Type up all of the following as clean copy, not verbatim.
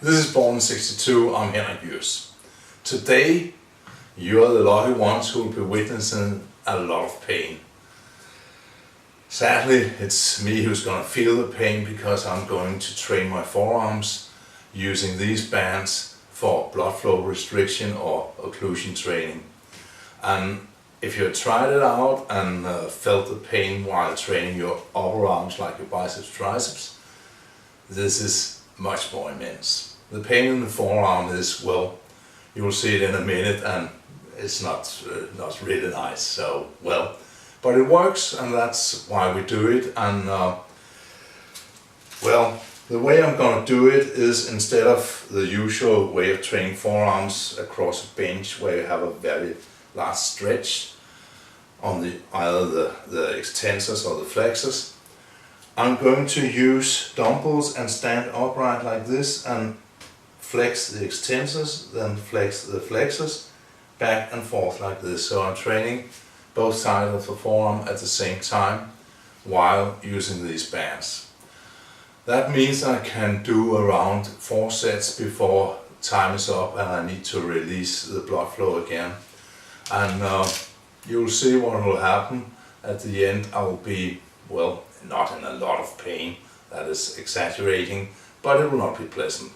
This is Born in 62, I'm Henrik Jøs. Today, you're the lucky ones who will be witnessing a lot of pain. Sadly, it's me who's going to feel the pain because I'm going to train my forearms using these bands for blood flow restriction or occlusion training. And if you tried it out and felt the pain while training your upper arms like your biceps, triceps, this is much more immense. The pain in the forearm is, well, you will see it in a minute, and it's not really nice. So, well, but it works, and that's why we do it. And well, the way I'm going to do it is, instead of the usual way of training forearms across a bench where you have a very large stretch on either the extensors or the flexors, I'm going to use dumbbells and stand upright like this and flex the extensors, then flex the flexors back and forth like this. So I'm training both sides of the forearm at the same time while using these bands. That means I can do around 4 sets before time is up and I need to release the blood flow again. And you'll see what will happen. At the end I will be, well, not in a lot of pain, that is exaggerating, but it will not be pleasant.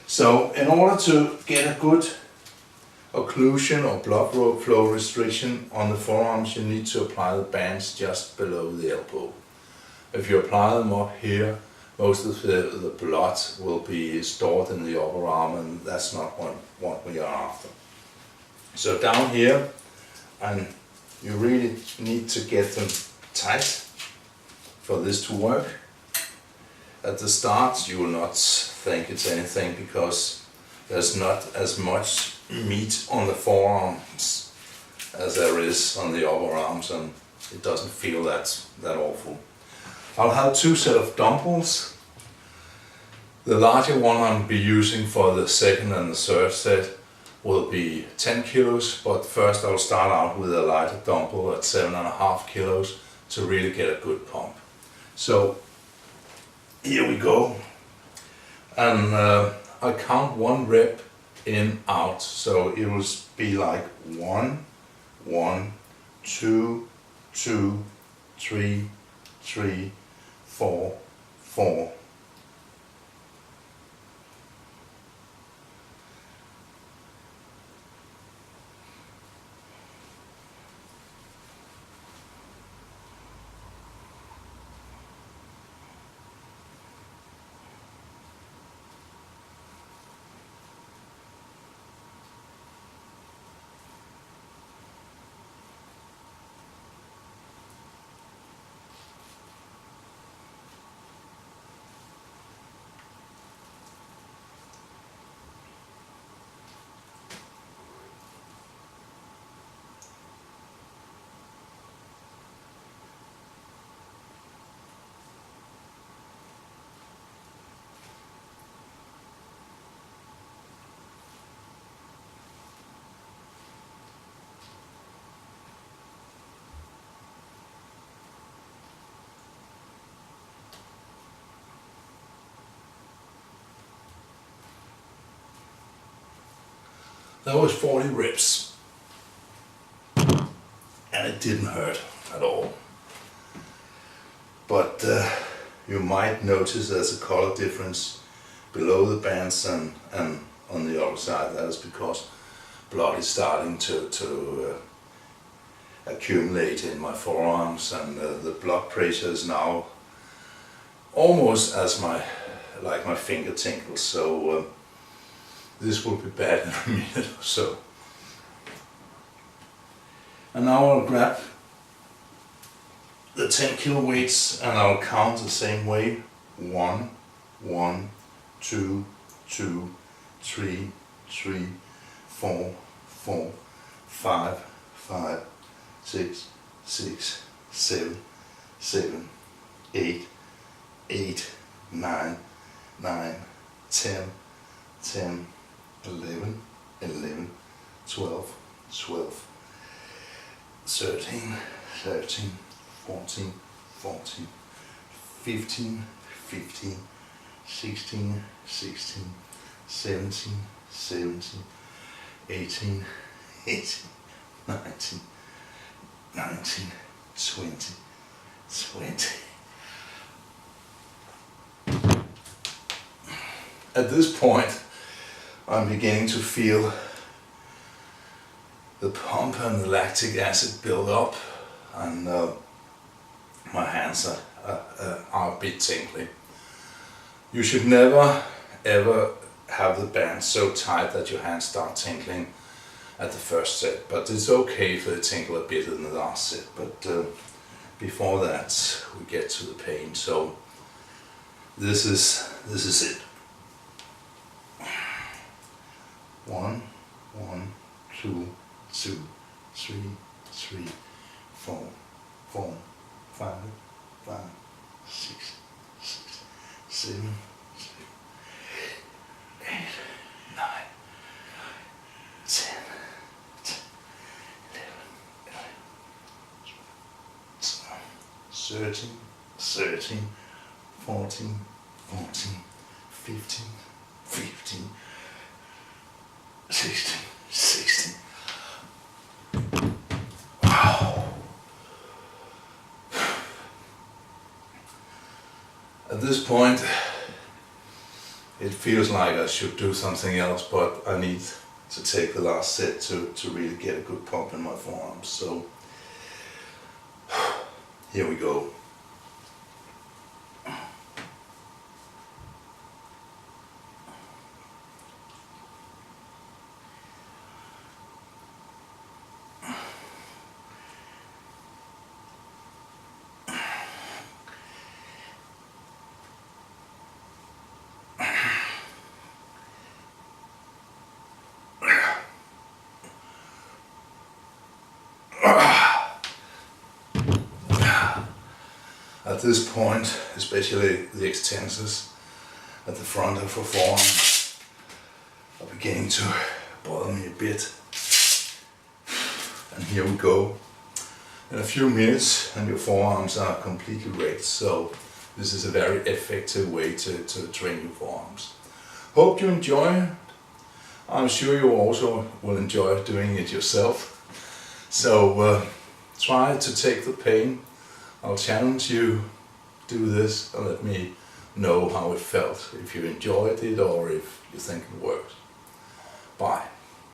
So in order to get a good occlusion or blood flow restriction on the forearms, you need to apply the bands just below the elbow. If you apply them up here, most of the blood will be stored in the upper arm, and that's not what we are after. So down here, and you really need to get them tight for this to work. At the start you will not think it's anything because there's not as much meat on the forearms as there is on the upper arms, and it doesn't feel that awful. I'll have 2 sets of dumbbells. The larger one I'll be using for the second and the third set will be 10 kilos, but first I'll start out with a lighter dumbbell at 7.5 kilos to really get a good pump. So here we go, and I count 1 rep in, out, so it will be like 1, 1, 2, 2, 3, 3, 4, 4. That was 40 reps, and it didn't hurt at all. But you might notice there's a color difference below the bands and on the other side. That is because blood is starting to accumulate in my forearms, and the blood pressure is now almost as like my finger tingles. So this will be bad in a minute or so. And now I'll grab the 10 kilo weights and I'll count the same way. 1, 1, 2, 2, 3, 3, 4, 4, 5, 5, 6, 6, 7, 7, 8, 8, 9, 9, 10, 10, 11, 11, 12, 12, 13, 13, 14, 14, 15, 15, 16, 16, 17, 17, 18, 18, 19, 19, 20, 20. At this point, I'm beginning to feel the pump and the lactic acid build up, and my hands are a bit tingly. You should never ever have the band so tight that your hands start tingling at the first set, but it's okay if they tingle a bit in the last set, but before that we get to the pain. So this is it. 1, 1, 2, 2, 3, 3, 4, 4, 5, 5, 6, 6, 7, 8, 9, 10, 11, 13, 13, 14, 14, 15, 15, 16, 16. Wow. At this point, it feels like I should do something else, but I need to take the last set to really get a good pump in my forearms. So here we go. At this point, especially the extensors at the front of the forearm are beginning to bother me a bit. And here we go. In a few minutes and your forearms are completely wrecked, so this is a very effective way to train your forearms. Hope you enjoy. I'm sure you also will enjoy doing it yourself. So try to take the pain. I'll challenge you, do this and let me know how it felt, if you enjoyed it or if you think it worked.